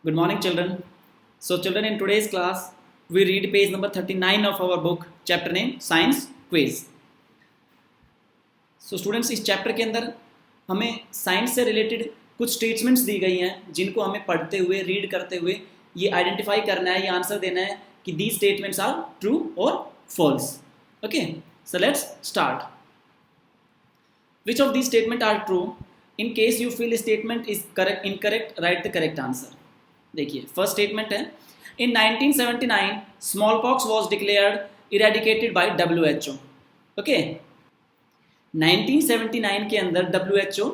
Good morning, children. So, children, in today's class, we read page number 39 of our book, chapter name Science Quiz. So, students, इस chapter के अंदर हमें science से related कुछ statements दी गई हैं जिनको हमें पढ़ते हुए रीड करते हुए ये आइडेंटिफाई करना है, ये आंसर देना है कि दीज स्टेटमेंट्स आर ट्रू और false. Okay, so let's start. Which of these statements are true? In case you feel a statement is correct, incorrect, write the correct answer. देखिए, फर्स्ट स्टेटमेंट है, in 1979 smallpox was declared eradicated by WHO. Okay, 1979 के अंदर WHO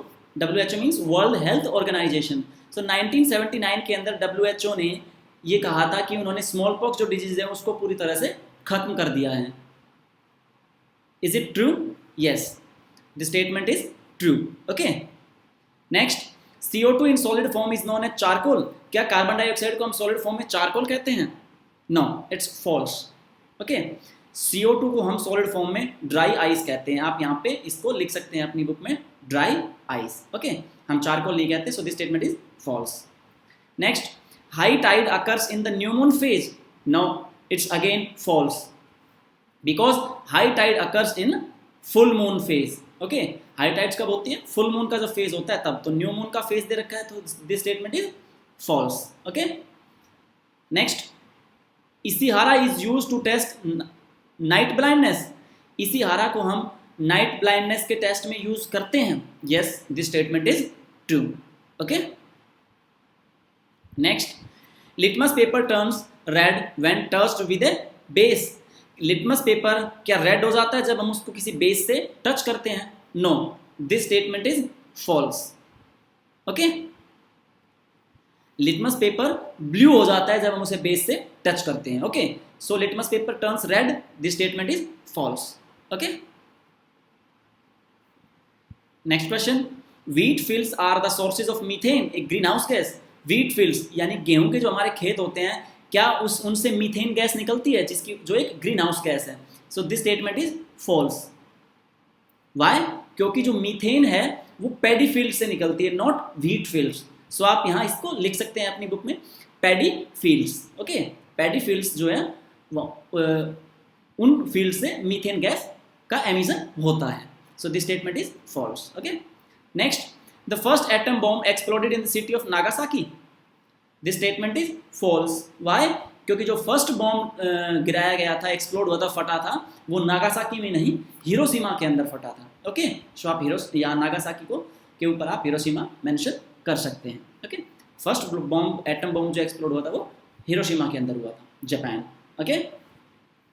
means world health organization. So 1979 के अंदर WHO ने ये कहा था कि उन्होंने स्मॉलपॉक्स जो डिजीज है उसको पूरी तरह से खत्म कर दिया है. Is it true? Yes, the statement is true. Okay, next, CO2 in solid form is known as charcoal. क्या कार्बन डाइऑक्साइड को हम सॉलिड फॉर्म में चारकोल कहते हैं? No, it's false. Okay, CO2 को हम सॉलिड फॉर्म में ड्राई आइस कहते हैं. आप यहाँ पे इसको लिख सकते हैं अपनी बुक में, ड्राई आइस. ओके, हम चारकोल नहीं कहते. So this statement is false. Next, high tide occurs in the new moon phase. No, it's again false because high tide occurs in full moon phase. Okay, high tides कब होती है? Full moon का जो phase होता है तब. तो new moon का फेज दे रखा है, तो this statement is false. Okay, next, Ishihara is used to test night blindness. Ishihara को हम नाइट ब्लाइंडनेस के टेस्ट में यूज करते हैं. Yes, this statement is true. Okay, next, litmus paper turns red when touched with a base. Litmus paper क्या red हो जाता है जब हम उसको किसी बेस से टच करते हैं? No, this statement is false. Okay, litmus paper blue हो जाता है जब हम उसे बेस से टच करते हैं. Okay, so litmus paper turns red, this statement is false. Okay, next question, wheat fields are the sources of methane, a greenhouse gas. Wheat fields यानी गेहूं के जो हमारे खेत होते हैं, क्या उनसे मीथेन गैस निकलती है जिसकी जो एक ग्रीन हाउस गैस है? So this statement is false. Why? क्योंकि जो मीथेन है वो पैडी फील्ड से निकलती है, नॉट व्हीट फील्ड्स. सो आप यहाँ इसको लिख सकते हैं अपनी बुक में, paddy fields. Okay, paddy fields जो है उन फील्ड से मीथेन गैस का एमिशन होता है. So this statement is false. Okay, next, the first atom bomb exploded in the city of Nagasaki. This statement is false. Why? क्योंकि जो first bomb गिराया गया था, एक्सप्लोड हुआ था, फटा था, वो नागासाकी में नहीं, हिरोशिमा के अंदर फटा था. ओके, सो आप या नागासाकी को के ऊपर आप हिरोशिमा मेंशन कर सकते हैं. Okay, first bomb, atom bomb जो एक्सप्लोड हुआ था वो हिरोशिमा के अंदर हुआ था, Japan. Okay,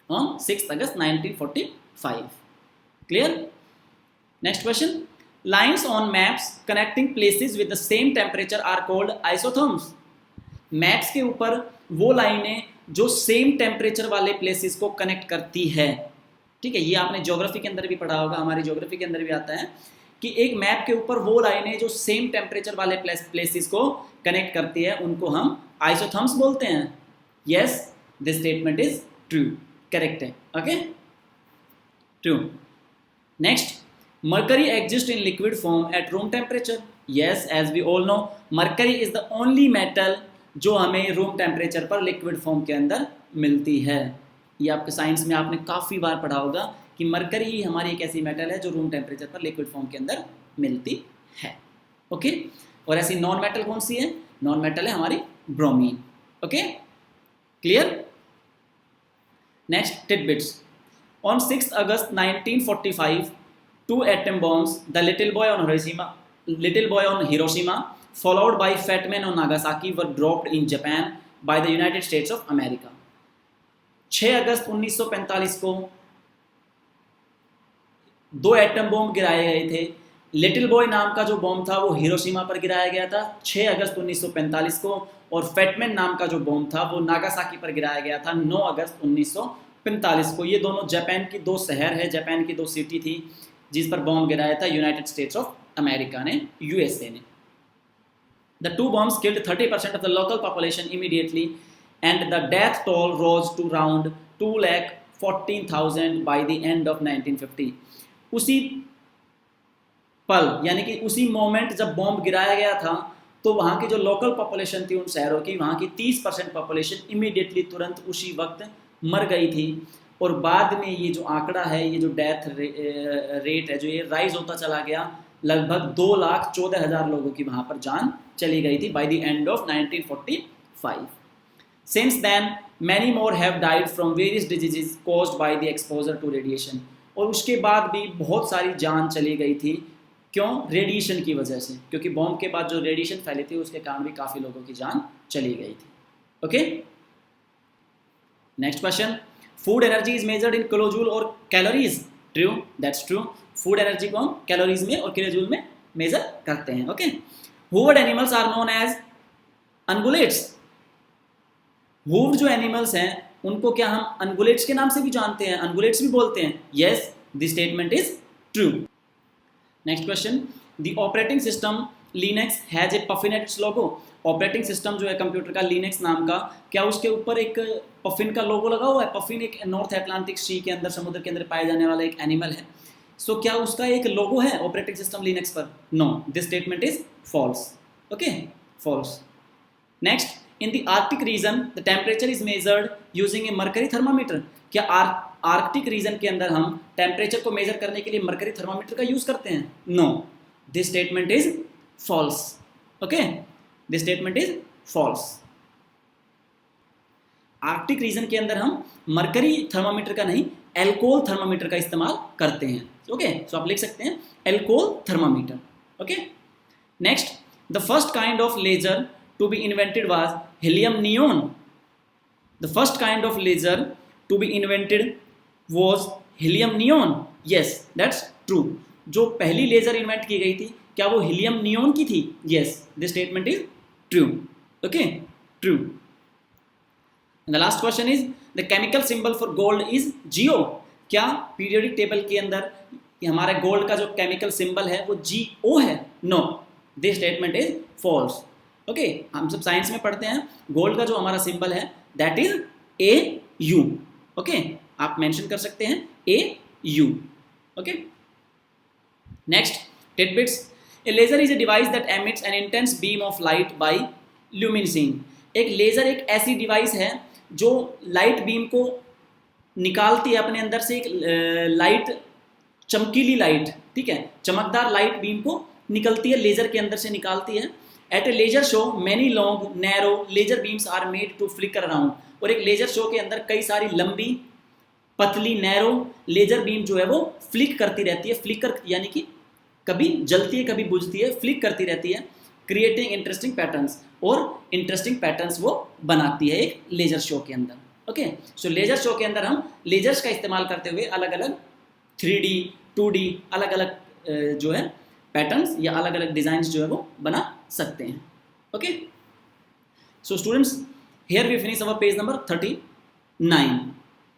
on 6 August 1945. Clear? Next question, lines on maps connecting places with the same temperature are called isotherms. Maps के ऊपर वो लाइनें जो सेम टेम्परेचर वाले प्लेसेस को कनेक्ट करती है. ठीक है, ये आपने ज्योग्राफी के अंदर भी पढ़ा होगा, हमारी ज्योग्राफी के अंदर भी आता है कि एक मैप के ऊपर वो लाइनें जो सेम टेम्परेचर वाले प्लेसेस को कनेक्ट करती है उनको हम आइसोथर्म्स बोलते हैं. Yes, this statement is true, correct है. Okay, true. Next, mercury exist in liquid form at room temperature. Yes, as we all know, mercury is the only metal जो हमें रूम टेम्परेचर पर लिक्विड फॉर्म के अंदर मिलती है. ये आपके साइंस में आपने काफ़ी बार पढ़ा होगा कि मरकरी ही हमारी एक ऐसी मेटल है जो रूम टेम्परेचर पर लिक्विड फॉर्म के अंदर मिलती है. ओके, और ऐसी नॉन मेटल कौन सी है? नॉन मेटल है हमारी bromine. Okay, clear? Next, titbits. On 6 August 1945 2 atom bombs, the little boy on Hiroshima followed by Fat Man on Nagasaki were dropped in Japan by the United States of America. 6 August 1945 को 2 atom bomb गिराए गए थे. Little boy नाम का जो bomb था वो Hiroshima पर गिराया गया था 6 अगस्त 1945 को, और फैटमैन नाम का जो बॉम्ब था वो नागासाकी पर गिराया गया था 9 अगस्त 1945 को. ये दोनों जापान की 2 शहर है, जापान की 2 सिटी थी जिस पर बॉम्ब गिराया था यूनाइटेड स्टेट्स ऑफ अमेरिका ने, USA ने. The 2 bombs killed 30% of the local population immediately, and the death toll rose to around 2,14,000 by the end of 1950. उसी पल यानी कि उसी मोमेंट जब बॉम्ब गिराया गया था तो वहाँ की जो लोकल पॉपुलेशन थी उन शहरों की, वहाँ की 30% पॉपुलेशन इमीडिएटली तुरंत उसी वक्त मर गई थी। और बाद में ये जो आंकड़ा है, ये जो डेथ रेट है, जो ये राइज होता चला गया, लगभग 2,14,000 लोगों की वहाँ पर जान चली गई थी by the end of 1945। Since then many more have died from various diseases caused by the exposure to radiation. और उसके बाद भी बहुत सारी जान चली गई थी, क्यों? रेडिएशन की वजह से, क्योंकि बॉम्ब के बाद जो रेडिएशन फैली थी उसके कारण भी काफ़ी लोगों की जान चली गई थी। Okay, next question, food energy is measured in kilojoule और calories. True, that's true. Food energy को हम कैलोरीज में और किलोजूल में मेजर करते हैं। Okay, hooved animals are known as ungulates. Hooved जो एनिमल्स हैं उनको क्या हम अनगुलेट्स के नाम से भी जानते हैं, अनगुलेट्स भी बोलते हैं? Yes, this statement is true. Next question, the operating system Linux has a puffin at its logo. Operating system जो है कंप्यूटर का, लिनक्स नाम का, क्या उसके ऊपर एक पफिन का लोगो लगा हुआ है? पफिन एक नॉर्थ अटलांटिक सी के अंदर, समुद्र के अंदर पाए जाने वाला एक एनिमल है। सो क्या उसका एक लोगो है ऑपरेटिंग सिस्टम लिनक्स पर? No, this statement is false. Okay, false. Next, in the Arctic region the temperature is measured using a mercury thermometer. क्या आर्कटिक रीजन के अंदर हम टेम्परेचर को मेजर करने के लिए मरकरी थर्मामीटर का यूज करते हैं? No, this statement is false. Okay, this statement is false. Arctic region के अंदर हम मरकरी थर्मामीटर का नहीं, एल्कोहल थर्मामीटर का इस्तेमाल करते हैं। ओके, सो आप लिख सकते हैं alcohol thermometer. Okay, next, the first kind of laser to be invented was helium neon. The first kind of laser to be invented was helium neon. Yes, that's true. जो पहली लेजर इन्वेंट की गई थी, क्या वो helium neon की थी? Yes, this statement is true. Okay, true. And the last question is the chemical symbol for gold is Go. क्या पीरियोडिक टेबल के अंदर हमारे गोल्ड का जो केमिकल सिंबल है वो Go है? No, this statement is false. Okay, हम सब साइंस में पढ़ते हैं, गोल्ड का जो हमारा सिंबल है दैट इज AU। ओके, आप मेंशन कर सकते हैं AU। Okay, next, tidbits, a laser is a device that emits an intense beam of light by luminescing. एक लेजर एक ऐसी डिवाइस है जो लाइट बीम को निकालती है अपने अंदर से, एक लाइट, चमकीली लाइट, ठीक है, चमकदार लाइट बीम को निकलती है, लेजर के अंदर से निकालती है। At a laser show many long narrow laser beams are made to flicker around. और एक लेजर शो के अंदर कई सारी लंबी, पतली, नैरो लेजर बीम जो है वो फ्लिक करती रहती है। फ्लिकर यानी कि कभी जलती है कभी बुझती है, फ्लिक करती रहती है, क्रिएटिंग इंटरेस्टिंग पैटर्न्स, और इंटरेस्टिंग पैटर्न्स वो बनाती है एक लेजर शो के अंदर। ओके, सो लेजर शो के अंदर हम लेजर्स का इस्तेमाल करते हुए अलग अलग 3D 2D अलग अलग जो है पैटर्न्स या अलग अलग डिजाइन जो है वो बना सकते हैं। Okay, so students, here we finish our page number 39।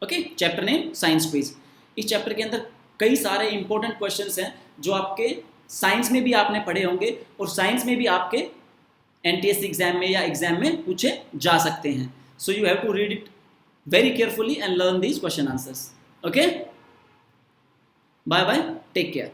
Okay, chapter name science quiz. इस चैप्टर के अंदर कई सारे इंपॉर्टेंट क्वेश्चंस हैं जो आपके साइंस में भी आपने पढ़े होंगे और साइंस में भी आपके NTSC एग्जाम में या एग्जाम में पूछे जा सकते हैं। So you have to read it very carefully and learn these question answers. Okay, bye bye, take care.